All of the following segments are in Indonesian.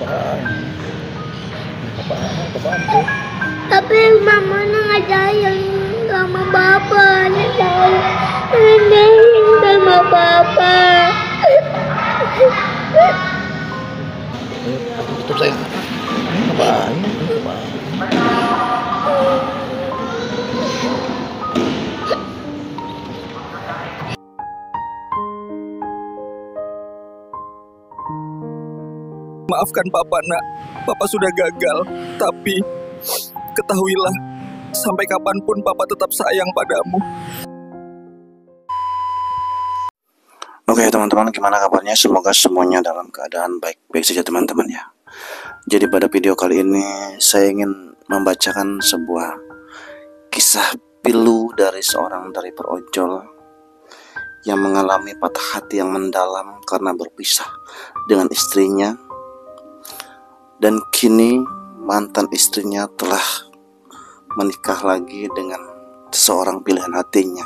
apaan? Apaan tuh? Tapi mama nggak sayang sama papa, nggak sayang sama papa. Tutup sayang. Apaan? Maafkan Papa, nak. Papa sudah gagal. Tapi ketahuilah, sampai kapanpun Papa tetap sayang padamu. Oke teman-teman, gimana kabarnya? Semoga semuanya dalam keadaan baik-baik saja teman-teman ya. Jadi pada video kali ini saya ingin membacakan sebuah kisah pilu dari seorang driver ojol yang mengalami patah hati yang mendalam karena berpisah dengan istrinya, dan kini mantan istrinya telah menikah lagi dengan seseorang pilihan hatinya.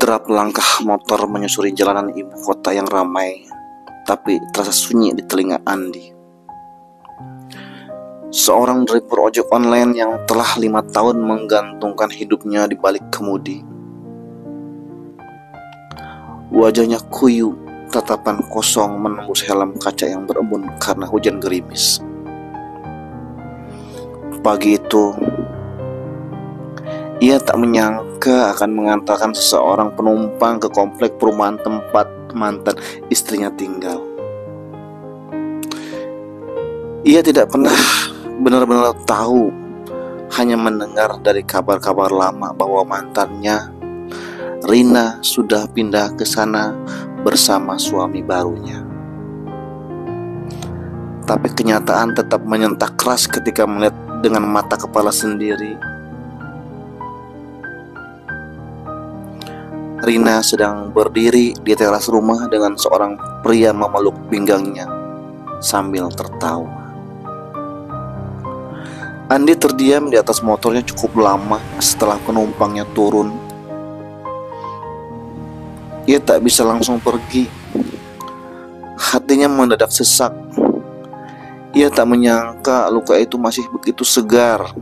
Derap langkah motor menyusuri jalanan ibu kota yang ramai, tapi terasa sunyi di telinga Andi. Seorang driver ojek online yang telah 5 tahun menggantungkan hidupnya di balik kemudi. Wajahnya kuyu, tatapan kosong menembus helm kaca yang berembun karena hujan gerimis. Pagi itu, ia tak menyangka akan mengantarkan seseorang penumpang ke komplek perumahan tempat mantan istrinya tinggal. Ia tidak pernah benar-benar tahu, hanya mendengar dari kabar-kabar lama bahwa mantannya, Rina, sudah pindah ke sana bersama suami barunya. Tapi kenyataan tetap menyentak keras ketika melihat dengan mata kepala sendiri. Rina sedang berdiri di teras rumah dengan seorang pria memeluk pinggangnya sambil tertawa. Andi terdiam di atas motornya cukup lama setelah penumpangnya turun. Ia tak bisa langsung pergi. Hatinya mendadak sesak. Ia tak menyangka luka itu masih begitu segar.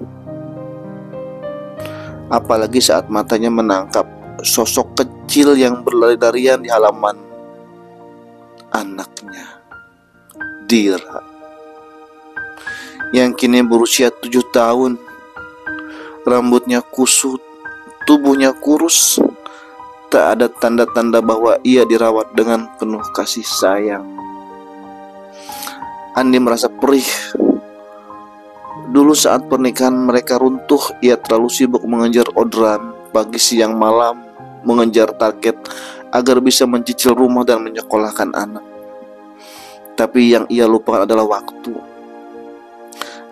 Apalagi saat matanya menangkap sosok kecil yang berlari-larian di halaman. Anaknya, Dira, yang kini berusia 7 tahun. Rambutnya kusut, tubuhnya kurus. Tak ada tanda-tanda bahwa ia dirawat dengan penuh kasih sayang. Andi merasa perih. Dulu saat pernikahan mereka runtuh, ia terlalu sibuk mengejar orderan pagi siang malam, mengejar target agar bisa mencicil rumah dan menyekolahkan anak. Tapi yang ia lupakan adalah waktu.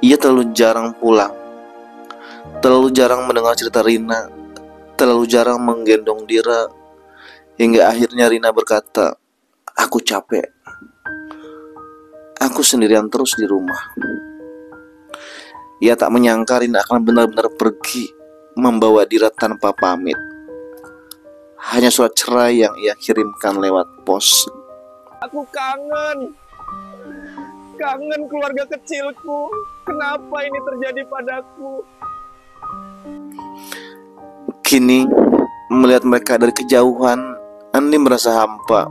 Ia terlalu jarang pulang, terlalu jarang mendengar cerita Rina, terlalu jarang menggendong Dira, hingga akhirnya Rina berkata, "Aku capek. Aku sendirian terus di rumah." Ia tak menyangka Rina akan benar-benar pergi, membawa Dira tanpa pamit. Hanya surat cerai yang ia kirimkan lewat pos. Aku kangen keluarga kecilku. Kenapa ini terjadi padaku? Kini melihat mereka dari kejauhan, Andi merasa hampa.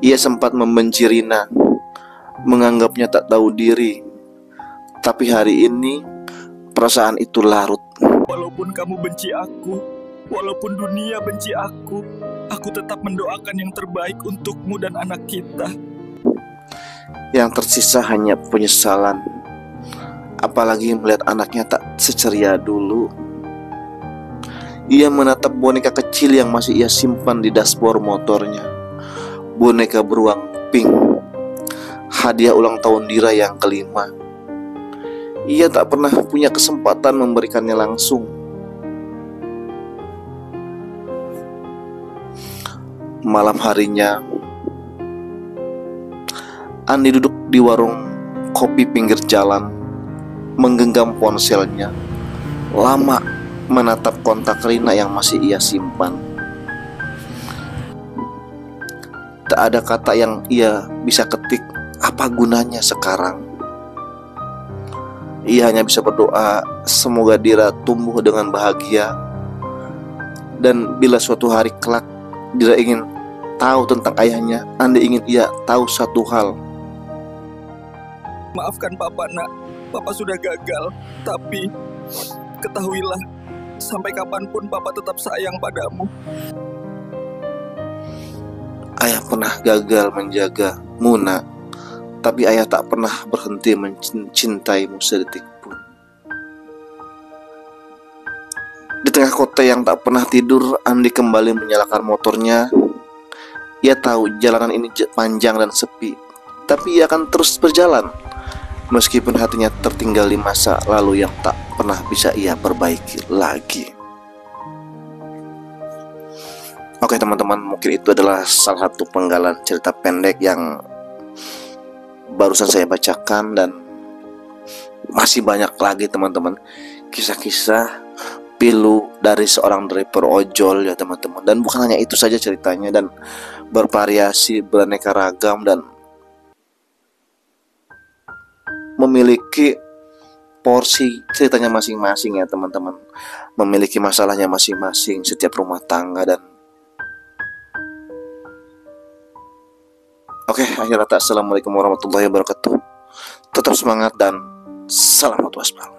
Ia sempat membenci Rina, menganggapnya tak tahu diri. Tapi hari ini perasaan itu larut. Walaupun kamu benci aku, walaupun dunia benci aku tetap mendoakan yang terbaik untukmu dan anak kita. Yang tersisa hanya penyesalan. Apalagi melihat anaknya tak seceria dulu. Ia menatap boneka kecil yang masih ia simpan di dashboard motornya. Boneka beruang pink, hadiah ulang tahun Dira yang kelima. Ia tak pernah punya kesempatan memberikannya langsung. Malam harinya, Andi duduk di warung kopi pinggir jalan. menggenggam ponselnya, lama menatap kontak Rina yang masih ia simpan. Tak ada kata yang ia bisa ketik, apa gunanya sekarang? Ia hanya bisa berdoa semoga Dira tumbuh dengan bahagia. Dan bila suatu hari kelak Dira ingin tahu tentang ayahnya, andai ingin ia tahu satu hal. Maafkan Papa, Nak. Papa sudah gagal. Tapi ketahuilah, sampai kapanpun Papa tetap sayang padamu. Ayah pernah gagal menjaga Muna, tapi ayah tak pernah berhenti mencintaimu sedetik pun. Di tengah kota yang tak pernah tidur, Andi kembali menyalakan motornya. Ia tahu jalanan ini panjang dan sepi, tapi ia akan terus berjalan, meskipun hatinya tertinggal di masa lalu yang tak pernah bisa ia perbaiki lagi. Oke teman-teman, mungkin itu adalah salah satu penggalan cerita pendek yang barusan saya bacakan, dan masih banyak lagi teman-teman kisah-kisah pilu dari seorang driver ojol ya teman-teman. Dan bukan hanya itu saja ceritanya, dan bervariasi, beraneka ragam, dan memiliki porsi ceritanya masing-masing ya teman-teman, memiliki masalahnya masing-masing setiap rumah tangga. Dan oke, akhir kata, assalamualaikum warahmatullahi wabarakatuh. Tetap semangat dan salam waspada.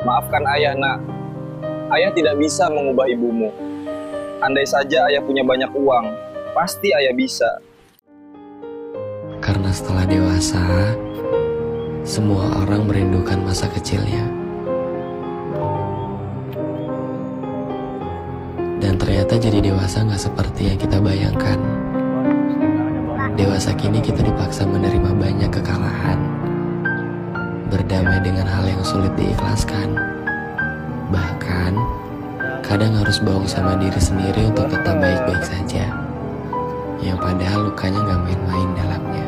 Maafkan ayah, Nak. Ayah tidak bisa mengubah ibumu. Andai saja ayah punya banyak uang, pasti ayah bisa. Karena setelah dewasa, semua orang merindukan masa kecilnya. Dan ternyata jadi dewasa gak seperti yang kita bayangkan. Dewasa kini kita dipaksa menerima banyak kekalahan, berdamai dengan hal yang sulit diikhlaskan. Bahkan kadang harus bohong sama diri sendiri untuk tetap baik-baik saja, yang padahal lukanya gak main-main dalamnya.